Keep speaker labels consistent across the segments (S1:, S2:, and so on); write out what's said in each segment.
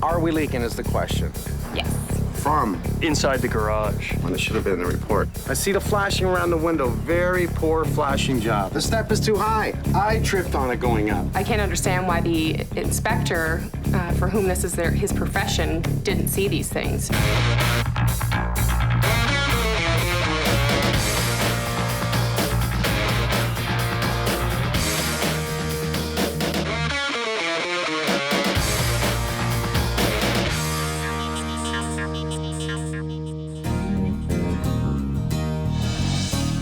S1: are we leaking is the question.
S2: Yes.
S1: From?
S3: Inside the garage.
S1: Well, it should have been in the report. I see the flashing around the window. Very poor flashing job. The step is too high. I tripped on it going up.
S2: I can't understand why the inspector, for whom this is his profession, didn't see these things.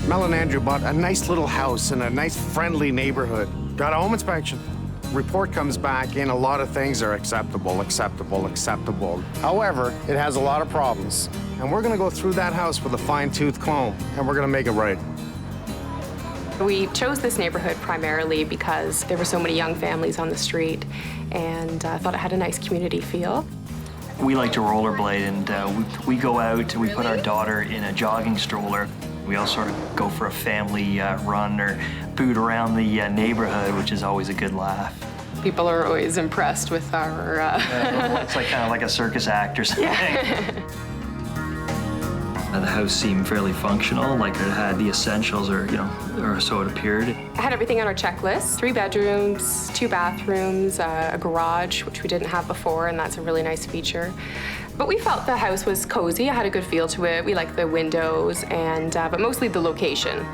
S1: Mel and Andrew bought a nice little house in a nice, friendly neighborhood. Got a home inspection. Report comes back in, a lot of things are acceptable. However, it has a lot of problems. And we're gonna go through that house with a fine-tooth comb, and we're gonna make it right.
S2: We chose this neighborhood primarily because there were so many young families on the street, and I thought it had a nice community feel.
S3: We like to rollerblade, and we go out, we put our daughter in a jogging stroller. We all sort of go for a family run or boot around the neighborhood, which is always a good laugh.
S2: People are always impressed with our...
S3: It's like kind of like a circus act or something.
S2: Yeah.
S3: The house seemed fairly functional, like it had the essentials, or so it appeared.
S2: I had everything on our checklist: 3 bedrooms, 2 bathrooms, a garage, which we didn't have before, and that's a really nice feature. But we felt the house was cozy. It had a good feel to it. We liked the windows, and but mostly the location.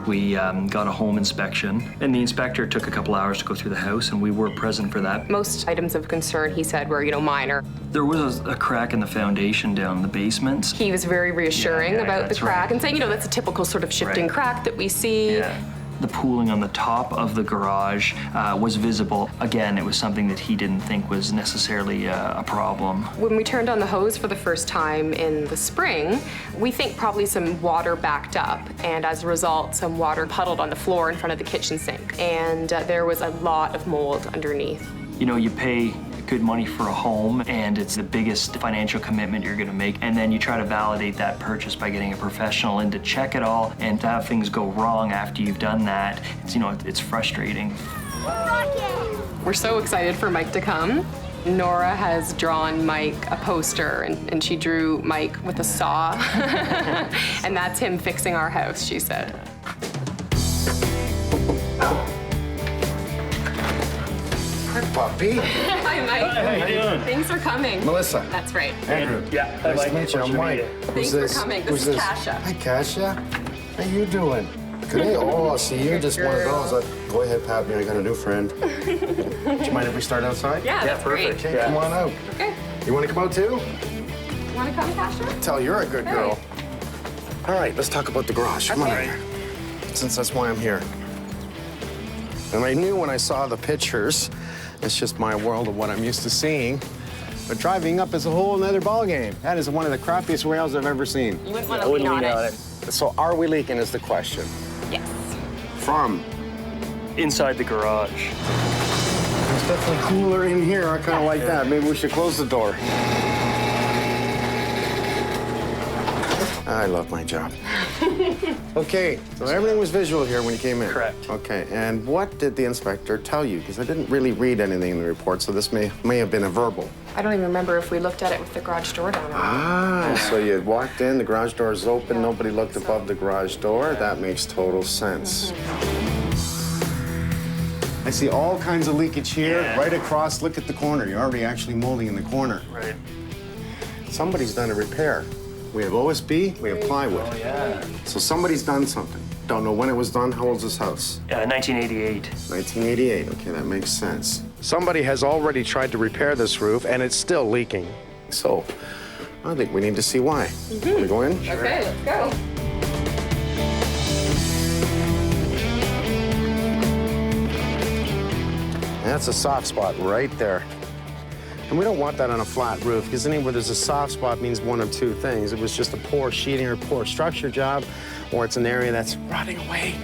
S3: We got a home inspection, and the inspector took a couple hours to go through the house, and we were present for that.
S2: Most items of concern, he said, were, minor.
S3: There was a crack in the foundation down in the basement.
S2: He was very reassuring about the crack and saying, that's a typical sort of shifting crack that we see.
S3: Yeah. The pooling on the top of the garage was visible. Again, it was something that he didn't think was necessarily a problem.
S2: When we turned on the hose for the first time in the spring, we think probably some water backed up, and as a result, some water puddled on the floor in front of the kitchen sink, and there was a lot of mold underneath.
S3: You pay good money for a home, and it's the biggest financial commitment you're gonna make, and then you try to validate that purchase by getting a professional in to check it all, and to have things go wrong after you've done that, it's frustrating.
S2: We're so excited for Mike to come. Nora has drawn Mike a poster, and she drew Mike with a saw, and that's him fixing our house, she said.
S1: Hi, puppy.
S2: Hi, Mike.
S3: Hi, how you doing?
S2: Thanks for coming.
S1: Melissa.
S2: That's right.
S1: Andrew.
S3: Yeah.
S1: Nice to meet you. I'm Mike.
S2: Thanks for coming. This is Kasia.
S1: Hi, Kasia. How you doing? Good. Oh, see, you're just one of those. Go ahead, Pappy. I got a new friend. Do you mind if we start outside?
S2: Yeah, that's
S3: perfect.
S2: great.
S1: Okay, come on out.
S2: Okay.
S1: You want to come out too?
S2: You want to come, Kasia?
S1: Tell you're a good girl. All right, let's talk about the garage. Come on here. Since that's why I'm here. And I knew when I saw the pictures, it's just my world of what I'm used to seeing. But driving up is a whole nother ballgame. That is one of the crappiest rails I've ever seen.
S2: You wouldn't want to lean on it.
S1: So are we leaking is the question.
S2: Yes.
S1: From?
S3: Inside the garage.
S1: It's definitely cooler in here. I kind of like that. Maybe we should close the door. I love my job. Okay, so everything was visual here when you came in?
S3: Correct.
S1: Okay, and what did the inspector tell you? Because I didn't really read anything in the report, so this may have been a verbal.
S2: I don't even remember if we looked at it with the garage door down.
S1: So you walked in, the garage door is open, nobody looked above the garage door. That makes total sense. I see all kinds of leakage here, right across. Look at the corner. You're already actually molding in the corner.
S3: Right.
S1: Somebody's done a repair. We have OSB, we have plywood.
S3: Oh, yeah.
S1: So somebody's done something. Don't know when it was done. How old's this house?
S3: 1988.
S1: 1988. Okay, that makes sense. Somebody has already tried to repair this roof, and it's still leaking. So I think we need to see why. Can we go in?
S2: Sure. Okay, let's go.
S1: That's a soft spot right there. And we don't want that on a flat roof, because anywhere there's a soft spot means one of two things. It was just a poor sheeting or poor structure job, or it's an area that's rotting away.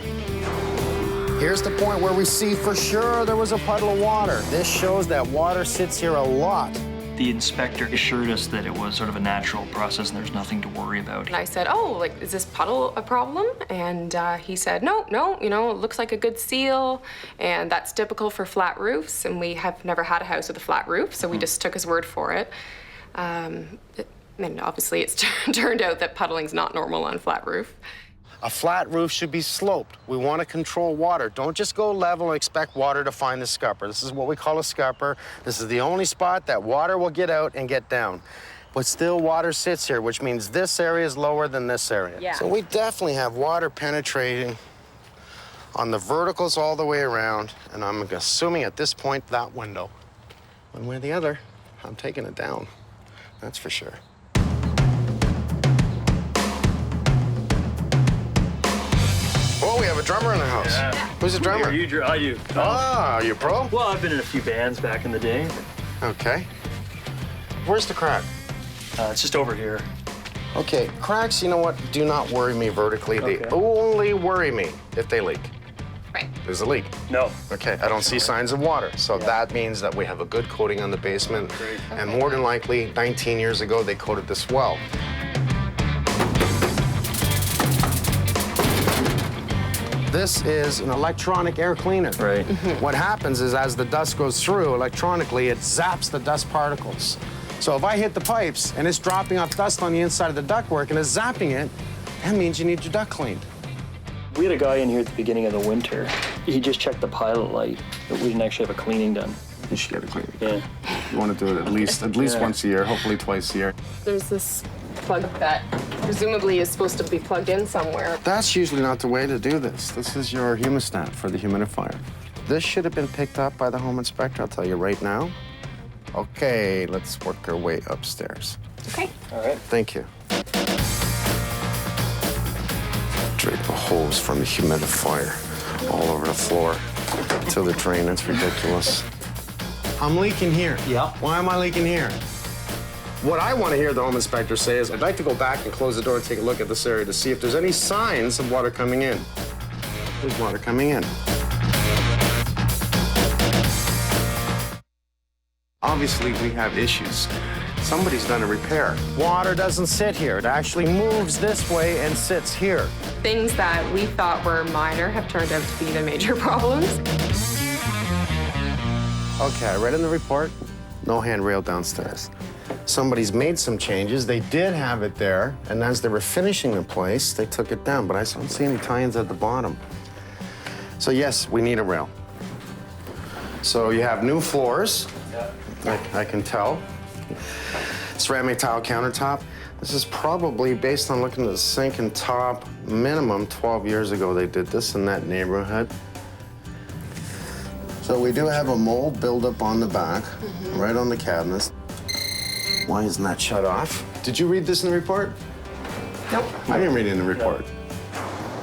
S1: Here's the point where we see for sure there was a puddle of water. This shows that water sits here a lot.
S3: The inspector assured us that it was sort of a natural process and there's nothing to worry about.
S2: And I said, oh, like, is this puddle a problem? And he said, no, you know, it looks like a good seal, and that's typical for flat roofs, and we have never had a house with a flat roof, so we just took his word for it. And obviously it's turned out that puddling's not normal on a flat roof.
S1: A flat roof should be sloped. We want to control water. Don't just go level and expect water to find the scupper. This is what we call a scupper. This is the only spot that water will get out and get down. But still water sits here, which means this area is lower than this area.
S2: Yeah.
S1: So we definitely have water penetrating on the verticals all the way around, and I'm assuming at this point that window. One way or the other, I'm taking it down. That's for sure. Oh, we have a drummer in the house.
S3: Yeah.
S1: Who's the drummer?
S3: I do.
S1: Ah, you pro?
S3: Well, I've been in a few bands back in the day.
S1: Okay. Where's the crack?
S3: It's just over here.
S1: Okay, cracks, you know what? Do not worry me vertically. They
S3: Okay.
S1: only worry me if they leak.
S2: Right.
S1: There's a leak.
S3: No.
S1: Okay, I don't see signs of water. So that means that we have a good coating on the basement.
S3: Great.
S1: And more than likely, 19 years ago, they coated this well. This is an electronic air cleaner.
S3: Right.
S1: What happens is as the dust goes through electronically, it zaps the dust particles. So if I hit the pipes and it's dropping off dust on the inside of the ductwork and it's zapping it, that means you need your duct cleaned.
S3: We had a guy in here at the beginning of the winter. He just checked the pilot light, but we didn't actually have a cleaning done.
S1: You should get it cleaned.
S3: Yeah.
S1: You want to do it at least
S3: Yeah.
S1: once a year, hopefully twice a year.
S2: There's this plug that presumably is supposed to be plugged in somewhere.
S1: That's usually not the way to do this. This is your humidistat for the humidifier. This should have been picked up by the home inspector, I'll tell you right now. Okay, let's work our way upstairs.
S2: Okay.
S3: All right.
S1: Thank you. Drape a hose from the humidifier all over the floor to the drain. That's ridiculous. I'm leaking here.
S3: Yeah.
S1: Why am I leaking here? What I want to hear the home inspector say is, I'd like to go back and close the door and take a look at this area to see if there's any signs of water coming in. There's water coming in. Obviously, we have issues. Somebody's done a repair. Water doesn't sit here. It actually moves this way and sits here.
S2: Things that we thought were minor have turned out to be the major problems.
S1: Okay, I read in the report, no handrail downstairs. Somebody's made some changes. They did have it there, and as they were finishing the place, they took it down, but I don't see any tie-ins at the bottom. So yes, we need a rail. So you have new floors. I can tell. Ceramic tile countertop. This is probably, based on looking at the sink and top, minimum 12 years ago they did this in that neighborhood. So we do have a mold buildup on the back, right on the cabinets. Why isn't that shut off? Did you read this in the report?
S2: Nope.
S1: I didn't read it in the report.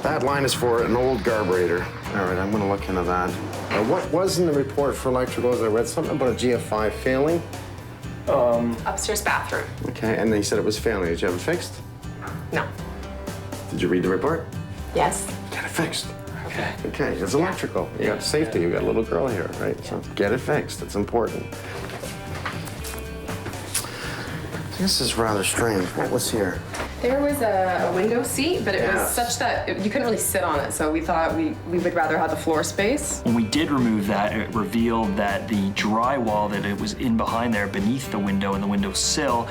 S1: That line is for an old carburetor. All right, I'm gonna look into that. What was in the report for electricals? I read something about a GF5 failing.
S2: Upstairs bathroom.
S1: Okay, and they said it was failing. Did you have it fixed?
S2: No.
S1: Did you read the report?
S2: Yes.
S1: Get it fixed.
S3: Okay.
S1: Okay, it's electrical. You got safety. You got a little girl here, right? So get it fixed. It's important. This is rather strange. What was here?
S2: There was a window seat, but it was such that you couldn't really sit on it, so we thought we would rather have the floor space.
S3: When we did remove that, it revealed that the drywall that it was in behind there beneath the window and the window sill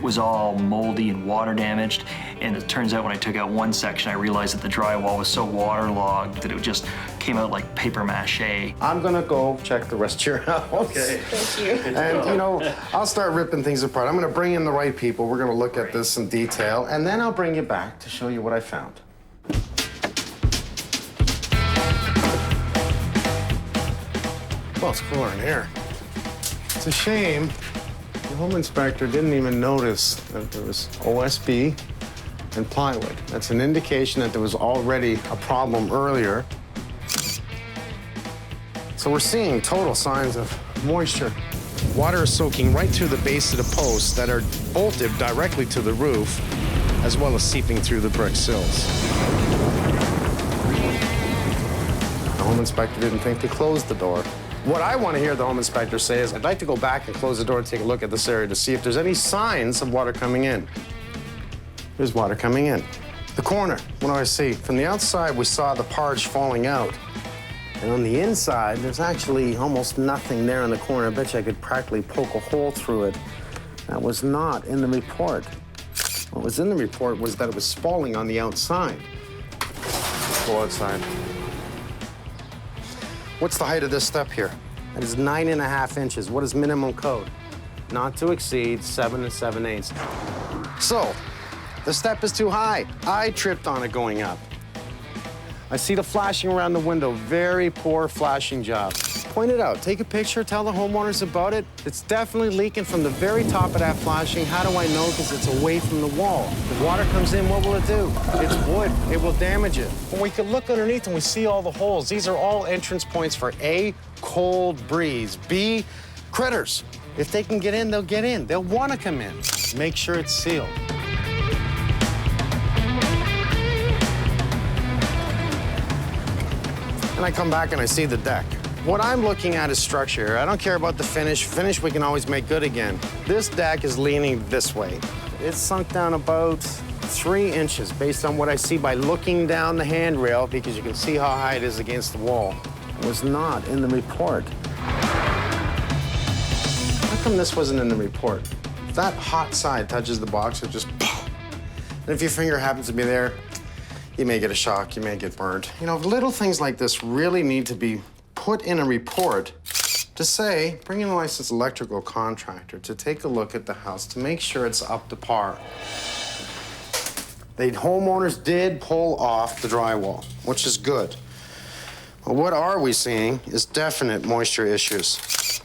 S3: was all moldy and water damaged. And it turns out when I took out one section, I realized that the drywall was so waterlogged that it just came out like paper mache.
S1: I'm gonna go check the rest of your house.
S3: Okay.
S2: Thank you.
S1: And, you know, I'll start ripping things apart. I'm gonna bring in the right people. We're gonna look at this in detail, and then I'll bring you back to show you what I found. Well, it's cooler in here. It's a shame the home inspector didn't even notice that there was OSB and plywood. That's an indication that there was already a problem earlier. So we're seeing total signs of moisture. Water is soaking right through the base of the posts that are bolted directly to the roof, as well as seeping through the brick sills. The home inspector didn't think to close the door. What I want to hear the home inspector say is, I'd like to go back and close the door and take a look at this area to see if there's any signs of water coming in. There's water coming in. The corner, what do I see? From the outside, we saw the parch falling out. And on the inside, there's actually almost nothing there in the corner. I bet you I could practically poke a hole through it. That was not in the report. What was in the report was that it was falling on the outside. Let's go outside. What's the height of this step here? That is 9.5 inches. What is minimum code? Not to exceed 7 7/8. So, the step is too high. I tripped on it going up. I see the flashing around the window. Very poor flashing job. Point it out. Take a picture. Tell the homeowners about it. It's definitely leaking from the very top of that flashing. How do I know? Because it's away from the wall. If water comes in, what will it do? It's wood. It will damage it. When we can look underneath and we see all the holes. These are all entrance points for A, cold breeze. B, critters. If they can get in, they'll get in. They'll want to come in. Make sure it's sealed. And I come back and I see the deck. What I'm looking at is structure here. I don't care about the finish. Finish we can always make good again. This deck is leaning this way. It's sunk down about 3 inches based on what I see by looking down the handrail, because you can see how high it is against the wall. It was not in the report. How come this wasn't in the report? If that hot side touches the box, it just poof. And if your finger happens to be there, you may get a shock, you may get burned. You know, little things like this really need to be put in a report to say, bring in a licensed electrical contractor to take a look at the house to make sure it's up to par. The homeowners did pull off the drywall, which is good. But what are we seeing is definite moisture issues.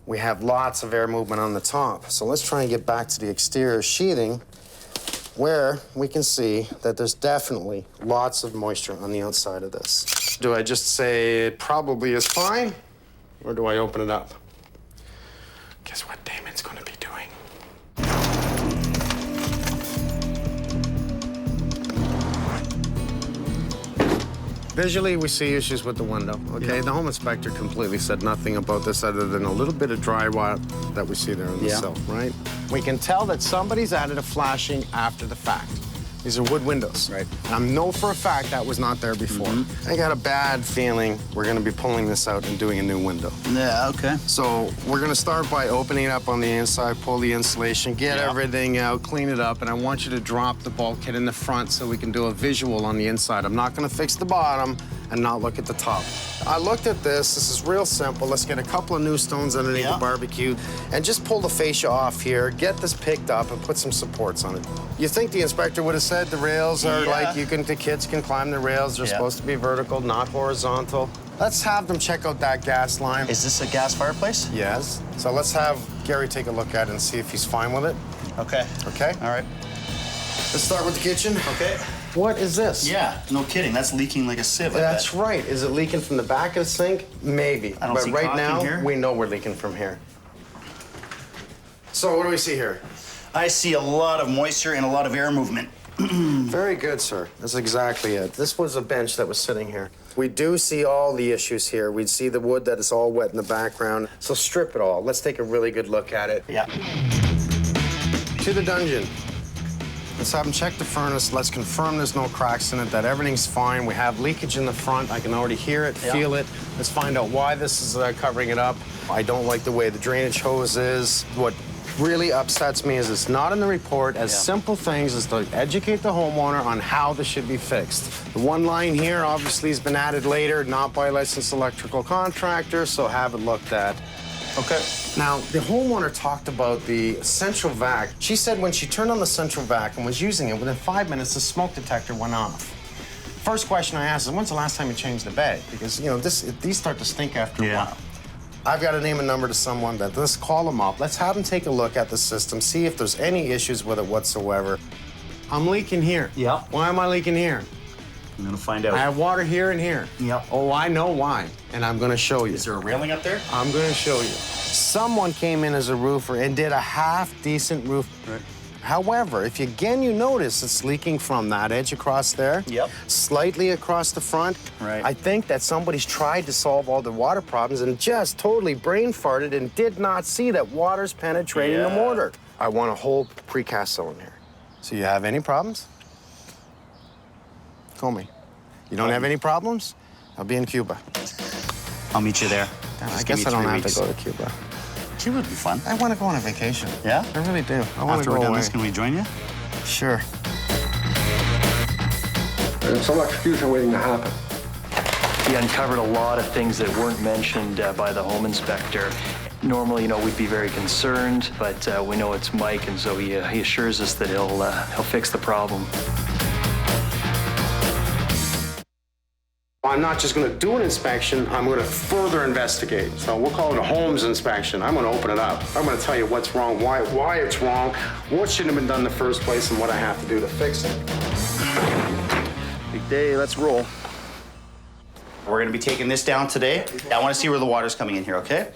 S1: We have lots of air movement on the top. So let's try and get back to the exterior sheathing, where we can see that there's definitely lots of moisture on the outside of this. Do I just say it probably is fine, or do I open it up? Guess what Damon's gonna be doing? Visually, we see issues with the window, okay? Yeah. The home inspector completely said nothing about this other than a little bit of dry rot that we see there in the sill, right? We can tell that somebody's added a flashing after the fact. These are wood windows. Right. And I know for a fact that was not there before. I got a bad feeling we're gonna be pulling this out and doing a new window.
S4: Yeah, okay.
S1: So we're gonna start by opening it up on the inside, pull the insulation, get everything out, clean it up, and I want you to drop the bulkhead in the front so we can do a visual on the inside. I'm not gonna fix the bottom and not look at the top. I looked at this. This is real simple. Let's get a couple of new stones underneath the barbecue and just pull the fascia off here, get this picked up, and put some supports on it. You think the inspector would have said the rails are like, the kids can climb the rails. They're supposed to be vertical, not horizontal. Let's have them check out that gas line.
S4: Is this a gas fireplace?
S1: Yes. So let's have Gary take a look at it and see if he's fine with it.
S4: Okay.
S1: Okay?
S4: All right.
S1: Let's start with the kitchen.
S4: Okay.
S1: What is this?
S4: Yeah, no kidding. That's leaking like a sieve.
S1: That's right. Is it leaking from the back of the sink? Maybe.
S4: I don't
S1: but
S4: see
S1: right
S4: caulk
S1: now,
S4: in here.
S1: we know we're leaking from here. So what do we see here?
S4: I see a lot of moisture and a lot of air movement.
S1: Very good, sir. That's exactly it. This was a bench that was sitting here. We do see all the issues here. We see the wood that is all wet in the background. So strip it all. Let's take a really good look at it.
S4: Yeah.
S1: To the dungeon. Let's have them check the furnace. Let's confirm there's no cracks in it, that everything's fine. We have leakage in the front. I can already hear it, feel it. Let's find out why this is covering it up. I don't like the way the drainage hose is. What really upsets me is it's not in the report as simple things as to educate the homeowner on how this should be fixed. The one line here obviously has been added later, not by a licensed electrical contractor, so have it looked at. Okay. Now, the homeowner talked about the central vac. She said when she turned on the central vac and was using it, within 5 minutes, the smoke detector went off. First question I asked is, when's the last time you changed the bed? Because, you know, these start to stink after a while. I've got to name a number to someone that, let's call them up. Let's have them take a look at the system, see if there's any issues with it whatsoever. I'm leaking here.
S4: Yeah.
S1: Why am I leaking here?
S4: I'm gonna find out.
S1: I have water here and here.
S4: Yep.
S1: Oh, I know why, and I'm gonna show you.
S4: Is there a railing up there?
S1: I'm gonna show you. Someone came in as a roofer and did a half-decent roof.
S4: Right.
S1: However, if you notice it's leaking from that edge across there,
S4: Yep.
S1: slightly across the front,
S4: Right.
S1: I think that somebody's tried to solve all the water problems and just totally brain farted and did not see that water's penetrating the
S4: Yeah.
S1: mortar. I want a whole precast cylinder here. So you have any problems? Call me. You don't have any problems? I'll be in Cuba.
S4: I'll meet you there.
S1: I
S4: Just give
S1: guess
S4: me
S1: I don't
S4: 3
S1: have
S4: weeks.
S1: to go to Cuba.
S4: Cuba would be fun.
S1: I want to go on a vacation.
S4: Yeah?
S1: I really do. I want to
S4: After
S1: go
S4: we're done
S1: away.
S4: this, can we join you?
S1: Sure.
S5: There's some execution waiting to happen.
S3: He uncovered a lot of things that weren't mentioned by the home inspector. Normally, we'd be very concerned, but we know it's Mike, and so he assures us that he'll fix the problem.
S1: I'm not just going to do an inspection, I'm going to further investigate. So we'll call it a Holmes Inspection. I'm going to open it up. I'm going to tell you what's wrong, why it's wrong, what shouldn't have been done in the first place, and what I have to do to fix it.
S4: Big day, let's roll. We're gonna be taking this down today. I wanna see where the water's coming in here, okay?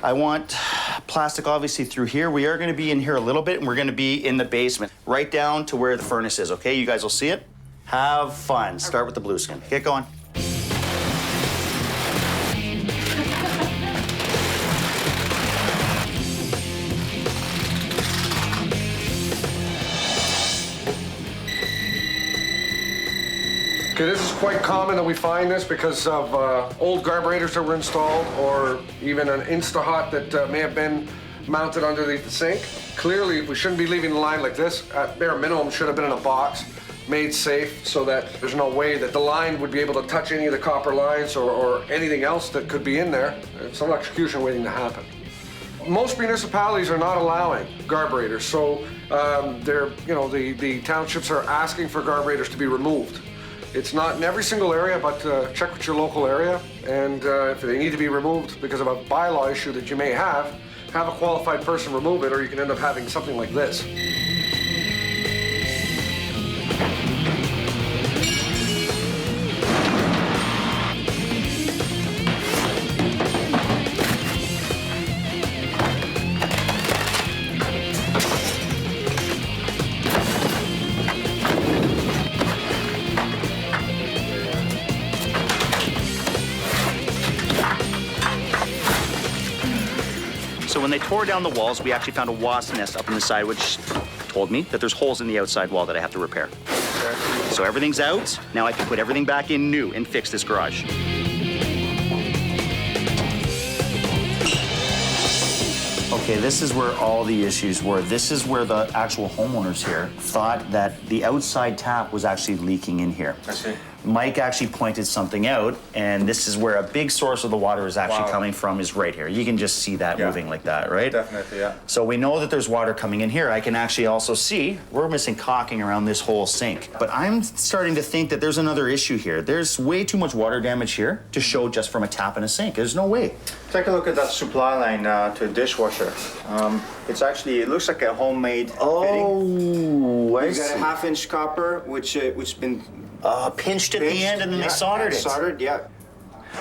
S4: I want plastic obviously through here. We are gonna be in here a little bit, and we're gonna be in the basement, right down to where the furnace is, okay? You guys will see it. Have fun. Start with the blue skin. Get going.
S5: Okay, this is quite common that we find this because of old carburetors that were installed or even an Insta-Hot that may have been mounted underneath the sink. Clearly, we shouldn't be leaving the line like this. At bare minimum, should have been in a box, made safe so that there's no way that the line would be able to touch any of the copper lines or anything else that could be in there. There's some execution waiting to happen. Most municipalities are not allowing carburetors, so the townships are asking for carburetors to be removed. It's not in every single area, but check with your local area, and if they need to be removed because of a bylaw issue that you may have a qualified person remove it, or you can end up having something like this.
S4: So when they tore down the walls, we actually found a wasp nest up in the side, which told me that there's holes in the outside wall that I have to repair. So everything's out. Now I can put everything back in new and fix this garage. Okay, this is where all the issues were. This is where the actual homeowners here thought that the outside tap was actually leaking in here.
S5: I see.
S4: Mike actually pointed something out, and this is where a big source of the water is actually
S6: Wow.
S4: coming from, is right here. You can just see that
S6: Yeah.
S4: moving like that, right?
S6: Definitely, yeah.
S4: So we know that there's water coming in here. I can actually also see we're missing caulking around this whole sink. But I'm starting to think that there's another issue here. There's way too much water damage here to show just from a tap in a sink. There's no way.
S6: Take a look at that supply line to a dishwasher. It looks like a homemade fitting.
S4: Oh, I
S6: You got a
S4: see.
S6: half-inch copper, which been
S4: Pinched at the
S6: pinched,
S4: end and then
S6: yeah,
S4: they soldered
S6: and
S4: it.
S6: Soldered, yeah.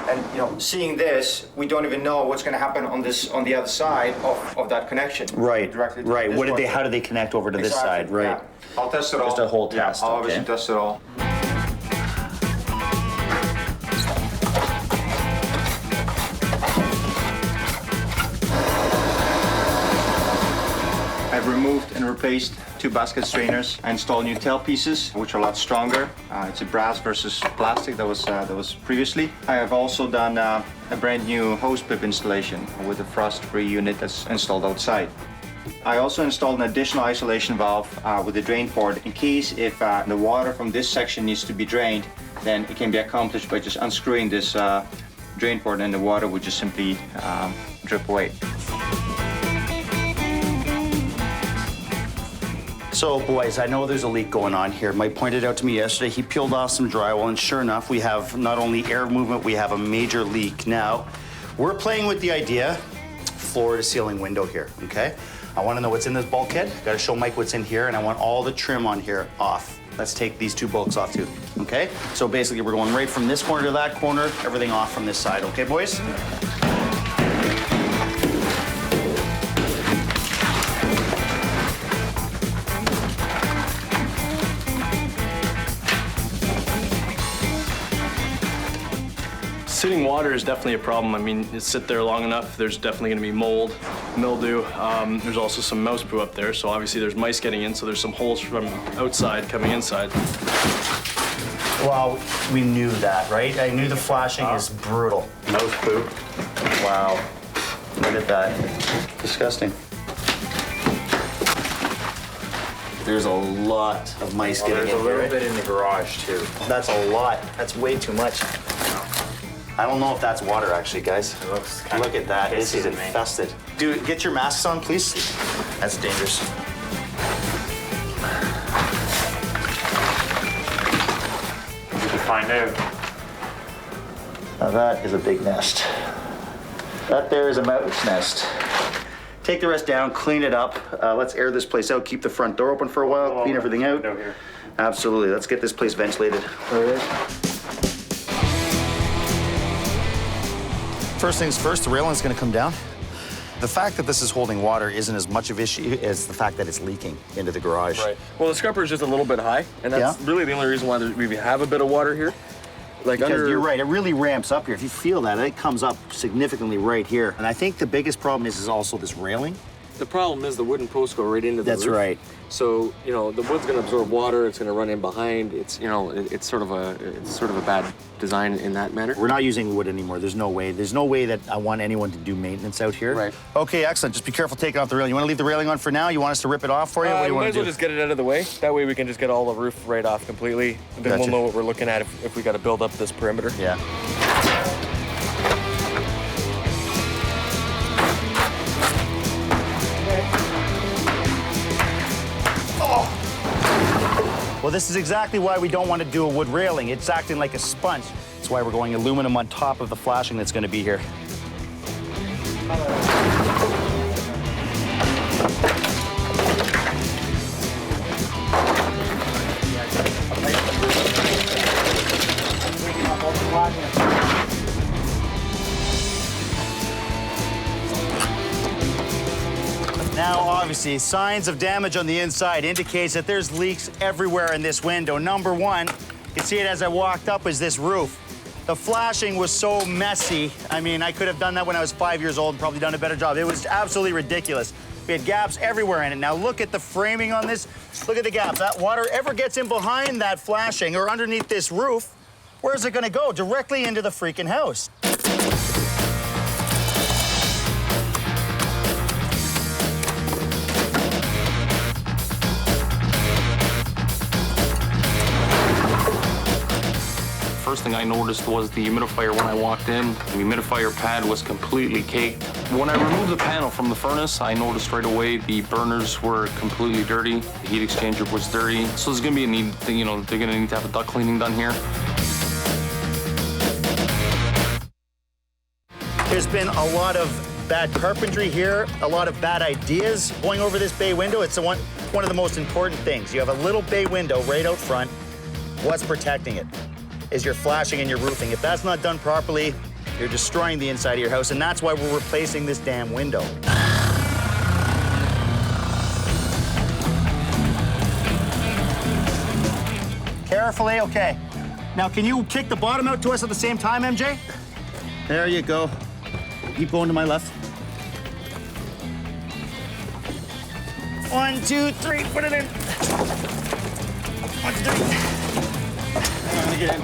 S6: And seeing this, we don't even know what's going to happen on the other side of that connection.
S4: Right,
S6: Directly to the
S4: right.
S6: dishwasher.
S4: How did they connect over to this
S6: Exactly,
S4: side? Right.
S6: yeah. I'll test it all.
S4: Just a whole
S6: Yeah,
S4: test,
S6: I'll obviously
S4: okay.
S6: test it all. I've removed and replaced 2 basket strainers. I installed new tail pieces, which are a lot stronger. It's a brass versus plastic that was previously. I have also done a brand new hose pip installation with a frost-free unit that's installed outside. I also installed an additional isolation valve with a drain port in case if the water from this section needs to be drained, then it can be accomplished by just unscrewing this drain port, and the water would just simply drip away.
S4: So, boys, I know there's a leak going on here. Mike pointed out to me yesterday, he peeled off some drywall, and sure enough, we have not only air movement, we have a major leak. Now, we're playing with the idea, floor to ceiling window here, okay? I wanna know what's in this bulkhead. Gotta show Mike what's in here, and I want all the trim on here off. Let's take these 2 bolts off too, okay? So basically, we're going right from this corner to that corner, everything off from this side, okay, boys?
S3: Sitting water is definitely a problem. I mean, you sit there long enough, there's definitely gonna be mold, mildew. There's also some mouse poo up there, so obviously there's mice getting in, so there's some holes from outside coming inside.
S4: Well, we knew that, right? I knew the flashing is brutal.
S6: Mouse poop.
S4: Wow. Look at that. Disgusting. There's a lot of mice getting in here.
S6: There's a little bit in the garage too.
S4: That's a lot. That's way too much. I don't know if that's water, actually, guys.
S6: It looks kind
S4: Look at that. This is
S6: pissy to me.
S4: infested. Dude, get your masks on, please. That's dangerous.
S6: We can find out.
S4: Now that is a big nest. That there is a mouse nest. Take the rest down, clean it up. Let's air this place out. Keep the front door open for a while. Clean everything out.
S6: Window here.
S4: Absolutely. Let's get this place ventilated. All right. First things first, the railing's going to come down. The fact that this is holding water isn't as much of an issue as the fact that it's leaking into the garage.
S7: Right. Well, the scupper is just a little bit high, and that's really the only reason why we have a bit of water here. Like
S4: Because you're right, it really ramps up here. If you feel that, it comes up significantly right here. And I think the biggest problem is also this railing.
S7: The problem is the wooden posts go right into the
S4: That's
S7: roof.
S4: right.
S7: So, you know, the wood's going to absorb water. It's going to run in behind. It's, you know, it's sort of a bad design in that manner.
S4: We're not using wood anymore. There's no way. There's no way that I want anyone to do maintenance out here.
S7: Right.
S4: Okay, excellent. Just be careful taking off the railing. You want to leave the railing on for now? You want us to rip it off for you? What do you
S7: Might
S4: want
S7: as
S4: to
S7: well
S4: do?
S7: just get it out of the way. That way we can just get all the roof right off completely. And then
S4: Gotcha.
S7: we'll know what we're looking at if we got to build up this perimeter.
S4: Yeah. Well, this is exactly why we don't want to do a wood railing. It's acting like a sponge. That's why we're going aluminum on top of the flashing that's going to be here. Now, obviously, signs of damage on the inside indicates that there's leaks everywhere in this window. Number one, you can see it as I walked up, is this roof. The flashing was so messy. I mean, I could have done that when I was 5 years old and probably done a better job. It was absolutely ridiculous. We had gaps everywhere in it. Now look at the framing on this. Look at the gaps. That water ever gets in behind that flashing or underneath this roof, where's it gonna go? Directly into the freaking house.
S8: First thing I noticed was the humidifier when I walked in. The humidifier pad was completely caked. When I removed the panel from the furnace, I noticed right away the burners were completely dirty. The heat exchanger was dirty. So there's gonna be a need, you know, they're gonna need to have a duct cleaning done here.
S4: There's been a lot of bad carpentry here, a lot of bad ideas going over this bay window. It's one of the most important things. You have a little bay window right out front. What's protecting it is your flashing and your roofing. If that's not done properly, you're destroying the inside of your house, and that's why we're replacing this damn window. Carefully, okay. Now, can you kick the bottom out to us at the same time, MJ? There you go. Keep going to my left. 1, 2, 3, put it in. 1, 2, 3. Hang on, let me get in.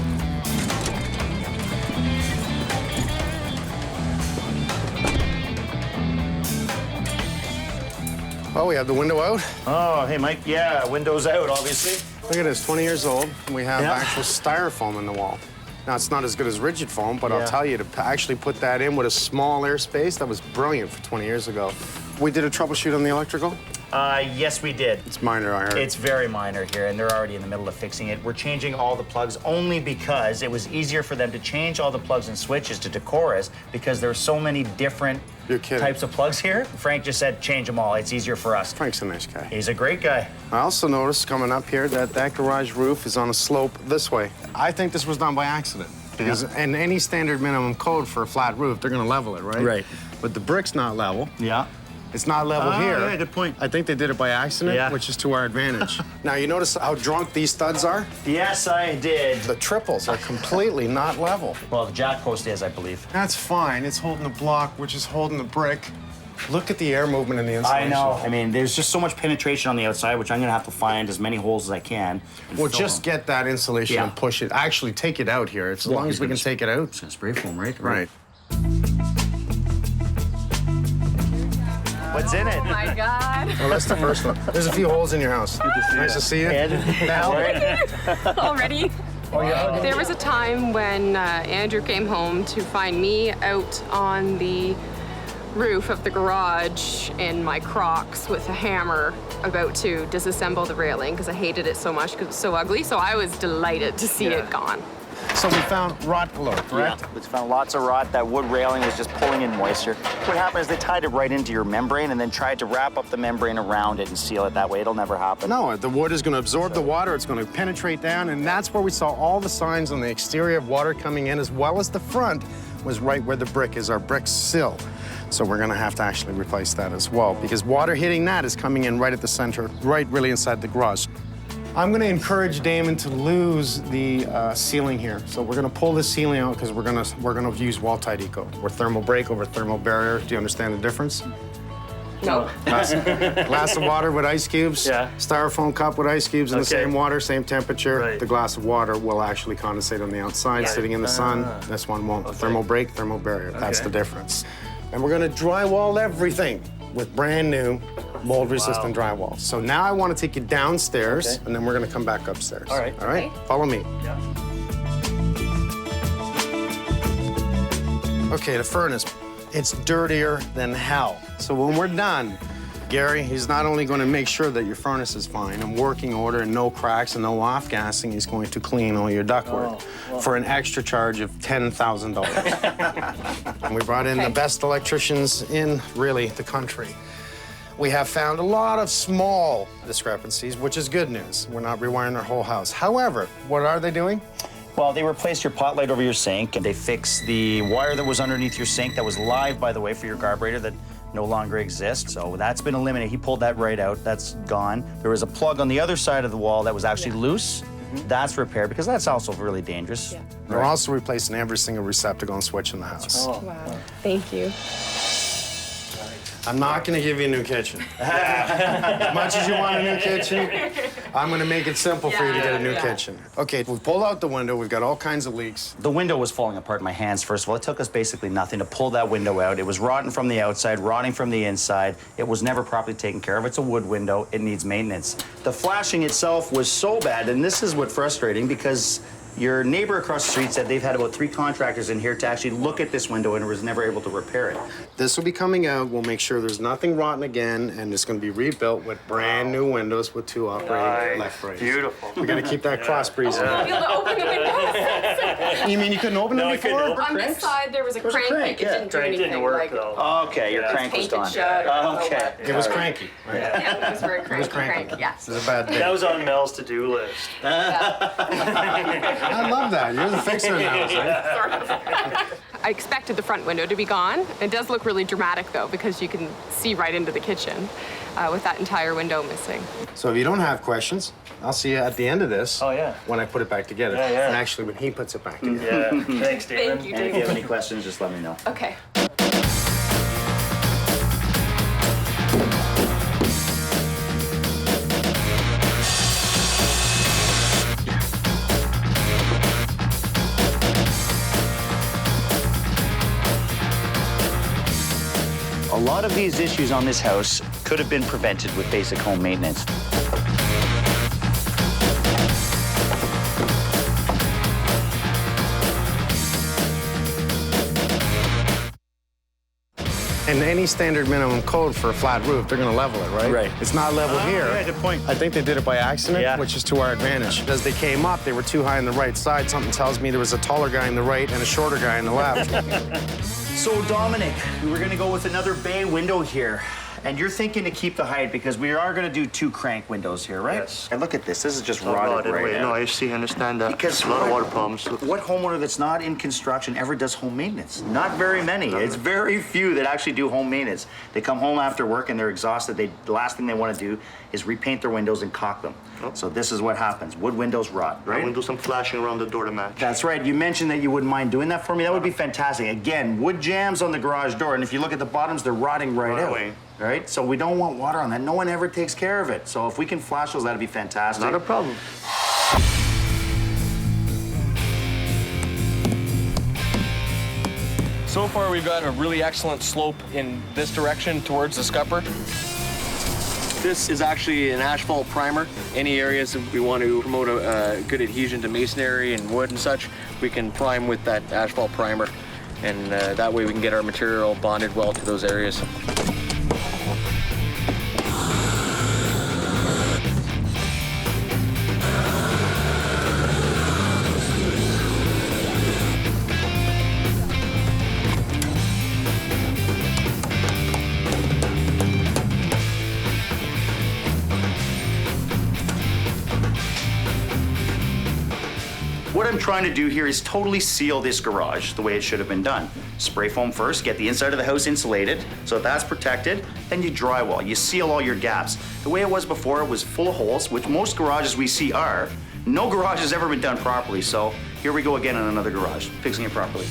S1: Oh, we have the window out.
S4: Oh, hey, Mike. Yeah, windows out, obviously.
S1: Look at this, 20 years old, and we have
S4: Yeah.
S1: actual styrofoam in the wall. Now, it's not as good as rigid foam, but
S4: Yeah.
S1: I'll tell you, to actually put that in with a small airspace, that was brilliant for 20 years ago. We did a troubleshoot on the electrical.
S4: Yes, we did.
S1: It's minor, I heard.
S4: It's very minor here, and they're already in the middle of fixing it. We're changing all the plugs only because it was easier for them to change all the plugs and switches to Decorus because there are so many different
S1: You're kidding.
S4: types of plugs here. Frank just said change them all. It's easier for us.
S1: Frank's a nice guy.
S4: He's a great guy.
S1: I also noticed coming up here that that garage roof is on a slope this way. I think this was done by accident. Because in any standard minimum code for a flat roof, they're gonna level it, right?
S4: Right.
S1: But the brick's not level.
S4: Yeah.
S1: It's not level here.
S4: Yeah, good point.
S1: I think they did it by accident,
S4: Yeah.
S1: which is to our advantage. Now, you notice how drunk these studs are?
S4: Yes, I did.
S1: The triples are completely not level.
S4: Well, the jack post is, I believe.
S1: That's fine. It's holding the block, which is holding the brick. Look at the air movement in the
S4: I
S1: insulation.
S4: know. I mean, there's just so much penetration on the outside, which I'm gonna have to find as many holes as I can. and
S1: Well,
S4: fill
S1: just
S4: them.
S1: get that insulation
S4: Yeah.
S1: and push it. Actually, take it out here. As long as we can take it out.
S4: It's gonna spray foam, right?
S1: Right.
S4: What's in it?
S2: Oh my God.
S1: Well, that's the first one. There's a few holes in your house. Nice to see you. Val?
S2: Already? There was a time when Andrew came home to find me out on the roof of the garage in my Crocs with a hammer about to disassemble the railing because I hated it so much because it was so ugly. So I was delighted to see it gone.
S1: So we found rot below, correct?
S4: Yeah, we found lots of rot. That wood railing was just pulling in moisture. What happened is they tied it right into your membrane and then tried to wrap up the membrane around it and seal it that way. It'll never happen.
S1: No, the wood is going to absorb the water. It's going to penetrate down, and that's where we saw all the signs on the exterior of water coming in, as well as the front was right where the brick is, our brick sill. So we're going to have to actually replace that as well, because water hitting that is coming in right at the center, right really inside the garage. I'm going to encourage Damon to lose the ceiling here. So we're going to pull the ceiling out because we're going to use wall-tight eco. We're thermal break over thermal barrier. Do you understand the difference?
S2: No.
S1: Glass of water with ice cubes.
S3: Yeah.
S1: Styrofoam cup with ice cubes in the
S3: Okay.
S1: same water, same temperature.
S3: Right.
S1: The glass of water will actually condensate on the outside, sitting in the sun. This one won't. Thermal break, thermal barrier. That's the difference. And we're going to drywall everything with brand new mold-resistant drywall. So now I want to take you downstairs, and then we're going to come back upstairs.
S3: All right.
S1: All right?
S2: Okay.
S1: Follow me. Okay, the furnace. It's dirtier than hell. So when we're done, Gary, he's not only going to make sure that your furnace is fine and working order and no cracks and no off-gassing, he's going to clean all your ductwork for an extra charge of $10,000. And we brought in the
S2: Okay.
S1: best electricians in, really, the country. We have found a lot of small discrepancies, which is good news. We're not rewiring our whole house. However, what are they doing?
S4: Well, they replaced your pot light over your sink, and they fixed the wire that was underneath your sink that was live, by the way, for your carburetor that no longer exists. So that's been eliminated. He pulled that right out. That's gone. There was a plug on the other side of the wall that was actually loose. That's repaired because that's also really dangerous.
S2: Yeah.
S1: We're also replacing every single receptacle and switch in the house.
S2: Wow. Thank you.
S1: I'm not going to give you a new kitchen. As much as you want a new kitchen, I'm going to make it simple for you to get a new kitchen. Okay, we've pulled out the window. We've got all kinds of leaks.
S4: The window was falling apart in my hands, first of all. It took us basically nothing to pull that window out. It was rotten from the outside, rotting from the inside. It was never properly taken care of. It's a wood window. It needs maintenance. The flashing itself was so bad, and this is what's frustrating because your neighbor across the street said they've had about 3 contractors in here to actually look at this window and was never able to repair it.
S1: This will be coming out. We'll make sure there's nothing rotten again, and it's going to be rebuilt with brand new windows with 2 operating left braces.
S3: Beautiful.
S1: We're going to keep that cross breeze in.
S2: Be able to open the windows.
S1: You mean you couldn't open them
S3: I
S1: before?
S3: couldn't
S2: On this side, there was a
S4: was a
S2: crank.
S4: crank,
S2: It
S4: yeah.
S2: didn't do
S3: Crank
S2: anything.
S3: didn't work,
S2: like,
S3: though.
S4: Okay, your crank was
S2: painted
S4: gone.
S2: shut. I don't know
S4: Okay.
S2: what.
S1: It was cranky. Right?
S2: Yeah, it was very cranky.
S1: cranky.
S2: Yes.
S1: This is a bad day.
S3: That was on Mel's to-do list.
S1: I love that. You're the fixer in the house, right?
S2: I expected the front window to be gone. It does look really dramatic, though, because you can see right into the kitchen with that entire window missing.
S1: So if you don't have questions, I'll see you at the end of this.
S3: Oh, yeah.
S1: When I put it back together.
S3: Yeah, yeah.
S1: And actually, when he puts it back together.
S3: Yeah. Thanks, Damon.
S2: Thank you,
S4: And if you have
S2: David.
S4: any questions, just let me know.
S2: Okay.
S4: A lot of these issues on this house could have been prevented with basic home maintenance.
S1: And any standard minimum code for a flat roof, they're going to level it, right?
S4: Right.
S1: It's not level here.
S4: yeah, good point.
S1: I think they did it by accident,
S4: Yeah.
S1: which is to our advantage. As they came up, they were too high on the right side. Something tells me there was a taller guy on the right and a shorter guy on the left.
S4: So, Dominic, we were going to go with another bay window here. And you're thinking to keep the height because we are going to do 2 crank windows here, right?
S6: Yes.
S4: And look at this. This is just rotted right now.
S6: No, I see, I understand that.
S4: Because
S6: a lot of water problems.
S4: What homeowner that's not in construction ever does home maintenance? Not very many. It's very few that actually do home maintenance. They come home after work and they're exhausted. The last thing they want to do is repaint their windows and caulk them.
S6: Oh.
S4: So this is what happens. Wood windows rot, right?
S6: I'm gonna do some flashing around the door to match.
S4: That's right. You mentioned that you wouldn't mind doing that for me. That would be fantastic. Again, wood jams on the garage door, and if you look at the bottoms, they're rotting right out.
S6: away.
S4: Right? So we don't want water on that. No one ever takes care of it. So if we can flash those, that'd be fantastic.
S6: Not a problem.
S7: So far, we've got a really excellent slope in this direction towards the scupper. This is actually an asphalt primer. Any areas that we want to promote a good adhesion to masonry and wood and such, we can prime with that asphalt primer. And that way we can get our material bonded well to those areas.
S4: What I'm trying to do here is totally seal this garage the way it should have been done. Spray foam first, get the inside of the house insulated, so that's protected, then you drywall, you seal all your gaps. The way it was before, it was full of holes, which most garages we see are. No garage has ever been done properly, so here we go again in another garage, fixing it properly.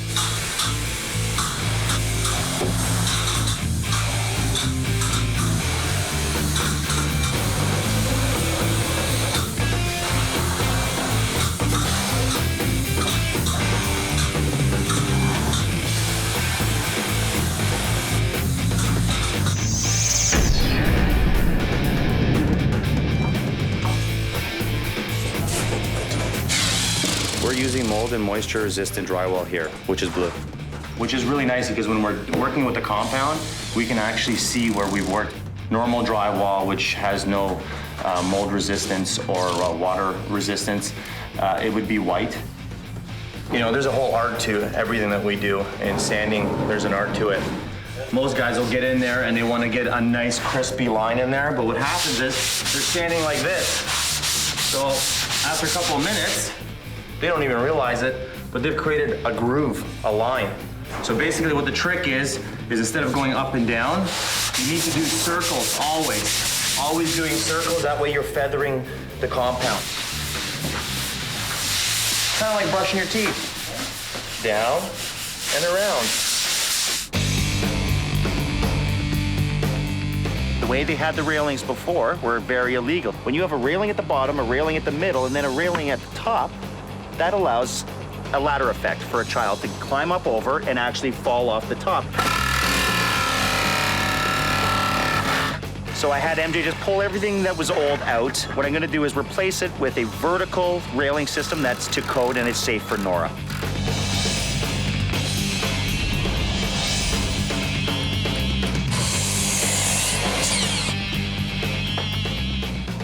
S4: We're using mold and moisture resistant drywall here, which is blue.
S3: Which is really nice because when we're working with the compound, we can actually see where we've worked. Normal drywall, which has no mold resistance or water resistance, it would be white. You know, there's a whole art to everything that we do. In sanding, there's an art to it. Most guys will get in there and they want to get a nice crispy line in there, but what happens is they're standing like this. So after a couple of minutes, they don't even realize it, but they've created a groove, a line. So basically what the trick is instead of going up and down, you need to do circles always. Always doing circles, that way you're feathering the compound. Kind of like brushing your teeth. Down and around.
S4: The way they had the railings before were very illegal. When you have a railing at the bottom, a railing at the middle, and then a railing at the top, that allows a ladder effect for a child to climb up over and actually fall off the top. So I had MJ just pull everything that was old out. What I'm gonna do is replace it with a vertical railing system that's to code and it's safe for Nora.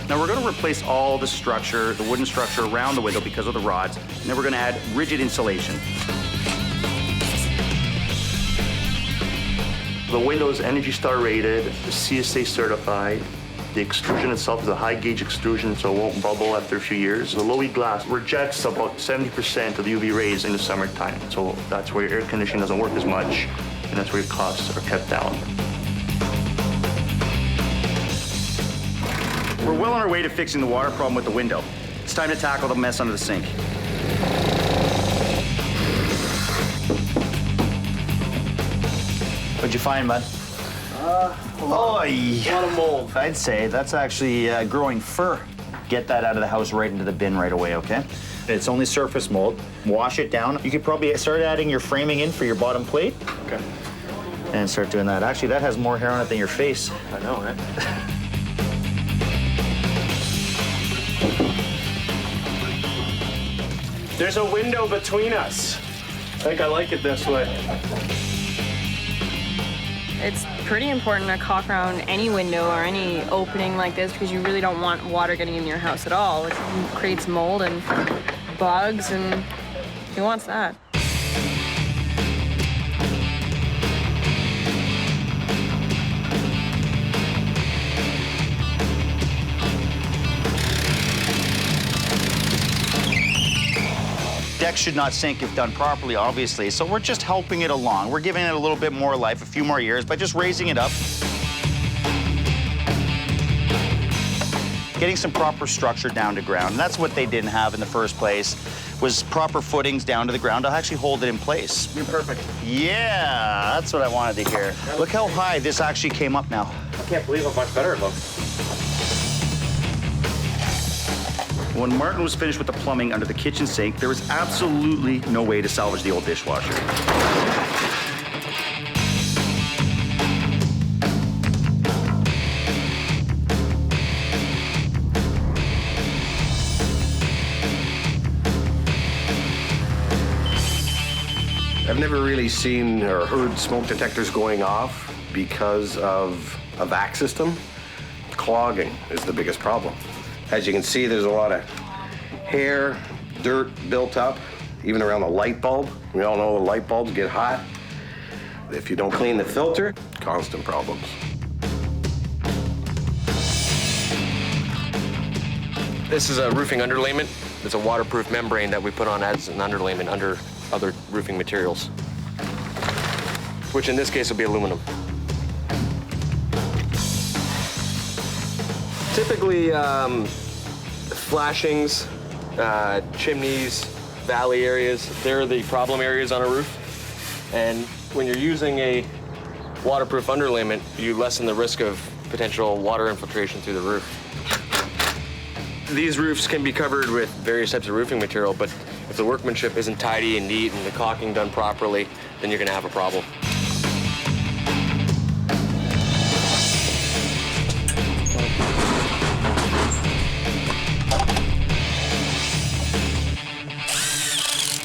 S4: Now we're going to replace all the structure, the wooden structure around the window because of the rods, and then we're going to add rigid insulation.
S6: The window is Energy Star rated, CSA certified. The extrusion itself is a high gauge extrusion, so it won't bubble after a few years. The low E glass rejects about 70% of the UV rays in the summertime, so that's where your air conditioning doesn't work as much, and that's where your costs are kept down.
S4: We're well on our way to fixing the water problem with the window. It's time to tackle the mess under the sink. What'd you find, bud? A lot of mold. I'd say that's actually growing fur. Get that out of the house right into the bin right away, okay? It's only surface mold. Wash it down. You could probably start adding your framing in for your bottom plate.
S7: Okay.
S4: And start doing that. Actually, that has more hair on it than your face.
S7: I know, right?
S1: There's a window between us. I think I like it this way.
S9: It's pretty important to caulk around any window or any opening like this because you really don't want water getting in your house at all. It creates mold and bugs, and who wants that?
S4: deck should not sink if done properly, obviously. So we're just helping it along. We're giving it a little bit more life, a few more years, by just raising it up. Getting some proper structure down to ground. And that's what they didn't have in the first place, was proper footings down to the ground to actually hold it in place.
S7: You're perfect.
S4: Yeah, that's what I wanted to hear. Look how high this actually came up now.
S7: I can't believe how much better it looks.
S4: When Martin was finished with the plumbing under the kitchen sink, there was absolutely no way to salvage the old dishwasher.
S5: I've never really seen or heard smoke detectors going off because of a vac system. Clogging is the biggest problem. As you can see, there's a lot of hair, dirt built up, even around the light bulb. We all know the light bulbs get hot. If you don't clean the filter, constant problems.
S7: This is a roofing underlayment. It's a waterproof membrane that we put on as an underlayment under other roofing materials, which in this case will be aluminum. Typically, flashings, chimneys, valley areas, they're the problem areas on a roof. And when you're using a waterproof underlayment, you lessen the risk of potential water infiltration through the roof. These roofs can be covered with various types of roofing material, but if the workmanship isn't tidy and neat and the caulking done properly, then you're gonna have a problem.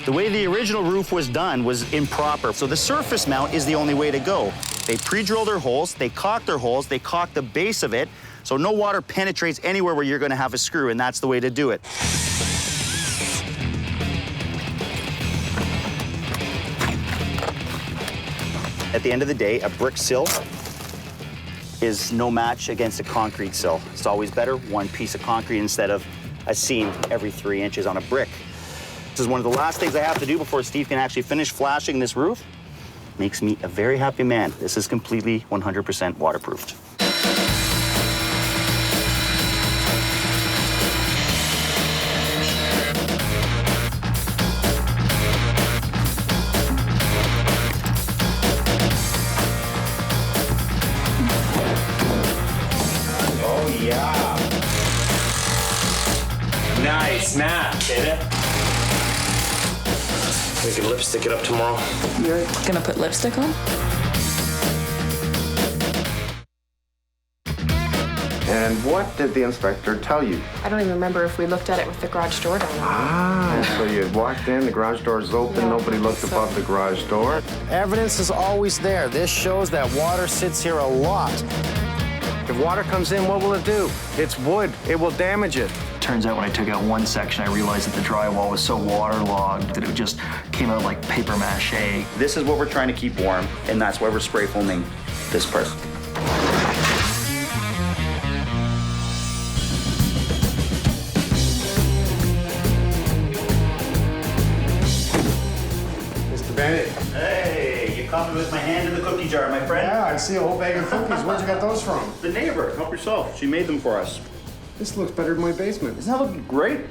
S4: The way the original roof was done was improper, so the surface mount is the only way to go. They pre-drill their holes, they caulk their holes, they caulk the base of it, so no water penetrates anywhere where you're gonna have a screw, and that's the way to do it. At the end of the day, a brick sill is no match against a concrete sill. It's always better one piece of concrete instead of a seam every 3 inches on a brick. This is one of the last things I have to do before Steve can actually finish flashing this roof. Makes me a very happy man. This is completely 100% waterproofed. Oh yeah.
S3: Nice map, did it?
S7: We can lipstick it up tomorrow.
S9: You're gonna put lipstick on?
S1: And what did the inspector tell you?
S2: I don't even remember if we looked at it with the garage door down.
S1: Ah, so you walked in, the garage door is open,
S2: Yeah,
S1: nobody looked
S2: so.
S1: above the garage door. Evidence is always there. This shows that water sits here a lot. If water comes in, what will it do? It's wood. It will damage it.
S3: Turns out when I took out one section, I realized that the drywall was so waterlogged that it just came out like paper mache.
S4: This is what we're trying to keep warm, and that's why we're spray foaming this part.
S1: Mr. Bennett.
S4: Hey, you caught me with my hand in the cookie jar, my friend.
S1: Yeah, I see a whole bag of cookies. Where'd you get those from?
S4: The neighbor, help yourself. She made them for us.
S1: This looks better than my basement.
S4: Isn't that looking great?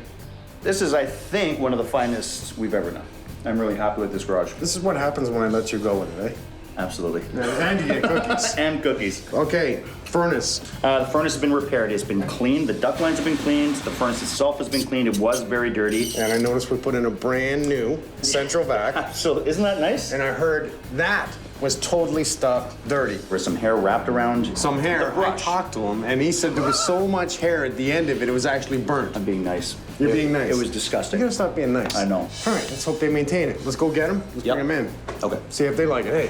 S4: This is, I think, one of the finest we've ever done. I'm really happy with this garage.
S1: This is what happens when I let you go with it, eh?
S4: Absolutely.
S1: And you get cookies.
S4: And cookies.
S1: Okay, furnace.
S4: The furnace has been repaired. It's been cleaned. The duct lines have been cleaned. The furnace itself has been cleaned. It was very dirty.
S1: And I noticed we put in a brand new central vac.
S4: So isn't that nice?
S1: And I heard that was totally stuffed dirty.
S4: There's some hair wrapped around
S1: Some hair.
S4: the
S1: I
S4: brush.
S1: talked to him, and he said there was so much hair at the end of it, it was actually burnt.
S4: I'm being nice.
S1: You're being nice.
S4: It was
S1: You
S4: disgusting.
S1: gotta stop being nice.
S4: I know.
S1: All right, let's hope they maintain it. Let's go get them. Let's
S4: Yep.
S1: bring them in.
S4: Okay.
S1: See if they like it. Hey,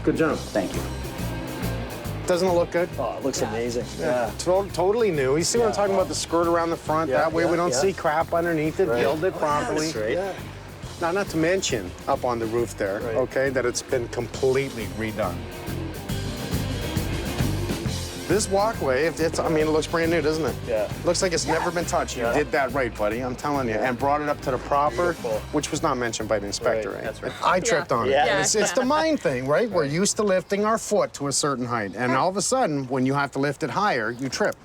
S1: good job.
S4: Thank you.
S1: Doesn't it look good?
S3: Oh, it looks amazing.
S1: Totally new. You see what I'm talking about? The skirt around the front. That way we don't see crap underneath it. Build it properly.
S3: Right.
S1: Yeah. Now, not to mention up on the roof there, okay, that it's been completely redone. This walkway, I mean, it looks brand new, doesn't it?
S3: Yeah.
S1: Looks like it's never been touched. You did that right, buddy, I'm telling you. And brought it up to the proper, which was not mentioned by the inspector, right?
S3: That's right.
S1: I tripped on it.
S9: Yeah.
S1: And it's the mind thing, right? We're used to lifting our foot to a certain height. And all of a sudden, when you have to lift it higher, you trip.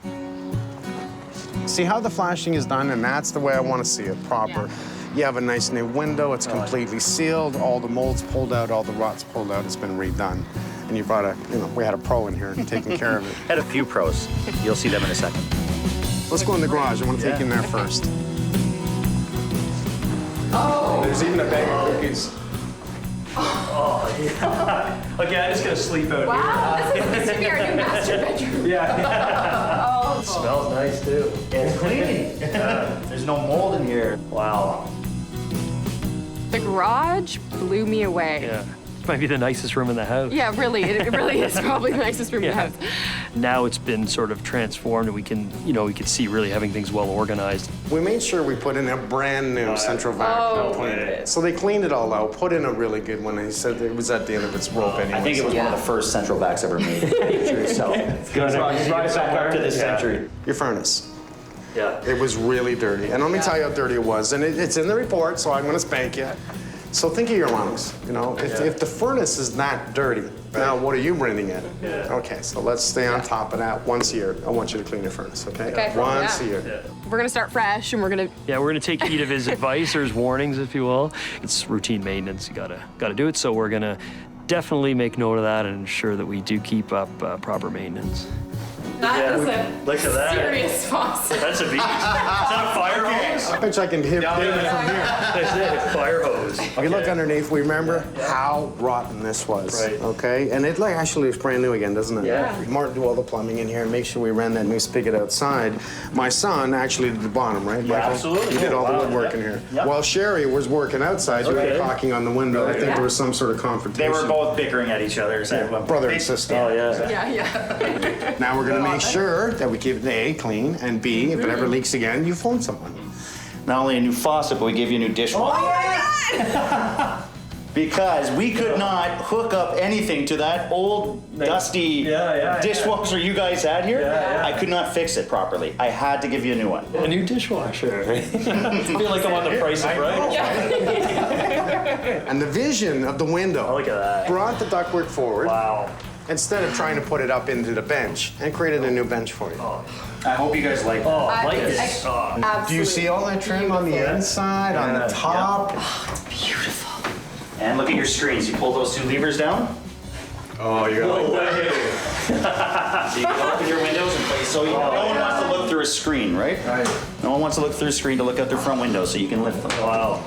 S1: See how the flashing is done? And that's the way I want to see it, proper. You have a nice new window, it's completely sealed, all the molds pulled out, all the rots pulled out, it's been redone. And you brought we had a pro in here taking care of it.
S4: Had a few pros. You'll see them in a second.
S1: Let's go in the garage, I want to take you in there first. Oh! There's even a bag of cookies.
S3: Oh, yeah. Okay, I'm just gonna sleep out
S2: Wow, this is be our new master bedroom.
S3: here. Yeah.
S2: Oh.
S3: Smells nice too.
S4: It's clean. There's no mold in here.
S3: Wow.
S2: The garage blew me away.
S3: Yeah. This might be the nicest room in the house.
S2: Yeah, really, it really is probably the nicest room in the house.
S3: Now it's been sort of transformed, and we can see really having things well organized.
S1: We made sure we put in a brand new central vacuum cleaner. So they cleaned it all out, put in a really good one. He said it was at the end of its rope anyway.
S4: I think it was one of the first central vacs ever made. So it's brought it back up to this century.
S1: Your furnace.
S3: Yeah.
S1: It was really dirty. And let me tell you how dirty it was. And it's in the report, so I'm going to spank you. So think of your lungs, If the furnace is that dirty, now what are you bringing in?
S3: Yeah.
S1: Okay, so let's stay on top of that. Once a year, I want you to clean your furnace, okay? Once a year.
S3: Yeah.
S2: We're gonna start fresh, and we're gonna
S3: take heed of his advice or his warnings, if you will. It's routine maintenance. You gotta do it. So we're gonna definitely make note of that and ensure that we do keep up proper maintenance.
S2: That is
S3: Look at that.
S2: serious faucet.
S3: That's a beach. Is that a fire hose?
S1: I bet you I can hit Damon from here.
S3: That's it. Fire hose.
S1: If you look underneath, we remember how rotten this was,
S3: Right.
S1: okay? And it actually looks brand new again, doesn't it?
S3: Yeah.
S1: Martin do all the plumbing in here and make sure we ran that new spigot outside. My son actually did the bottom, right, Michael?
S4: absolutely.
S1: He did all the
S4: Wow,
S1: woodwork
S4: yeah.
S1: in here.
S4: Yep.
S1: While Sherry was working outside, you were caulking on the window. I think there was some sort of
S4: They
S1: confrontation.
S4: were both bickering at each other. So
S1: Brother and sister.
S3: Oh yeah.
S2: Yeah.
S1: Now we're gonna make sure that we keep it A, clean, and B, if it ever leaks again, you phone someone.
S4: Not only a new faucet, but we give you a new dishwasher. Because we could not hook up anything to that old, dusty dishwasher you guys had here. I could not fix it properly. I had to give you a new one.
S3: A new dishwasher. I feel like I'm on the Price is Right.
S1: And the vision of the window
S3: Look at that.
S1: brought the ductwork forward.
S3: Wow.
S1: Instead of trying to put it up into the bench and created a new bench for you.
S4: I hope you guys like that.
S3: Oh, I like this.
S1: Do you see all that trim on the inside, on the top?
S4: And look at your screens. You pull those two levers down.
S1: Oh, you're
S3: No
S1: like
S3: way.
S4: So you can open your windows and place. So no one wants to look through a screen, right?
S1: Right.
S4: No one wants to look through a screen to look out their front windows so you can lift them.
S3: Wow.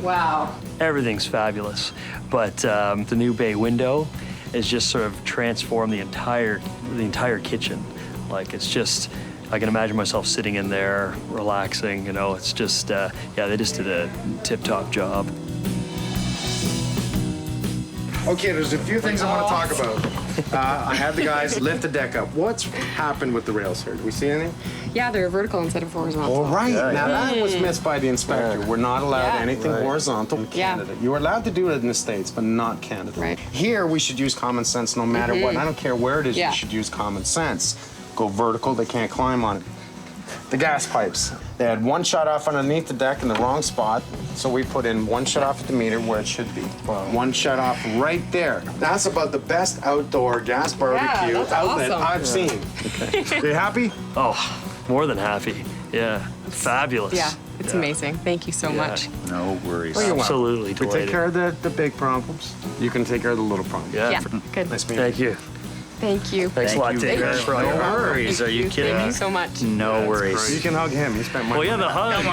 S2: Wow.
S3: Everything's fabulous, but the new bay window has just sort of transformed the entire kitchen. Like it's just, I can imagine myself sitting in there, relaxing. It's just, they just did a tip-top job.
S1: Okay, there's a few things I want to talk about. I had the guys lift the deck up. What's happened with the rails here? Do we see anything?
S2: Yeah, they're vertical instead of horizontal.
S1: All right. Now that was missed by the inspector. We're not allowed
S2: Yeah.
S1: anything horizontal in Canada. You are allowed to do it in the States, but not Canada.
S2: Right.
S1: Here, we should use common sense no matter what. I don't care where it is,
S2: Yeah.
S1: you should use common sense. Go vertical, they can't climb on it. The gas pipes. They had one shut off underneath the deck in the wrong spot, so we put in one shut off at the meter where it should be. One shut off right there. That's about the best outdoor gas barbecue
S2: that's
S1: outlet
S2: awesome.
S1: I've seen. You happy?
S3: Oh, more than happy. Yeah, fabulous.
S2: Yeah, it's amazing. Thank you so much.
S4: No worries.
S1: Well, you're welcome.
S3: Absolutely
S1: We take
S3: delighted.
S1: care of the big problems. You can take care of the little problems.
S2: Yeah, good.
S1: Nice meeting
S3: Thank you.
S2: Thank you.
S3: Thanks a lot,
S4: you
S3: Dave.
S4: very
S3: for all your
S4: much.
S3: hard work.
S4: worries. Are you kidding
S2: Thank
S4: me?
S2: you so much.
S4: No worries.
S1: You can hug him. He spent my
S3: Oh yeah, the hug.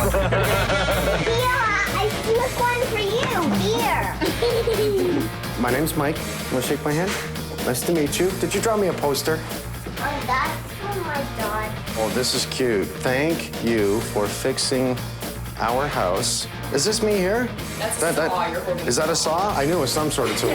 S10: Yeah, I slipped one for you. Here.
S1: My name's Mike. You want to shake my hand? Nice to meet you. Did you draw me a poster?
S10: Oh, that's for my dad.
S1: Oh, this is cute. Thank you for fixing our house. Is this me here?
S2: That's a saw you're holding.
S1: Is that a saw? I knew it was some sort of tool.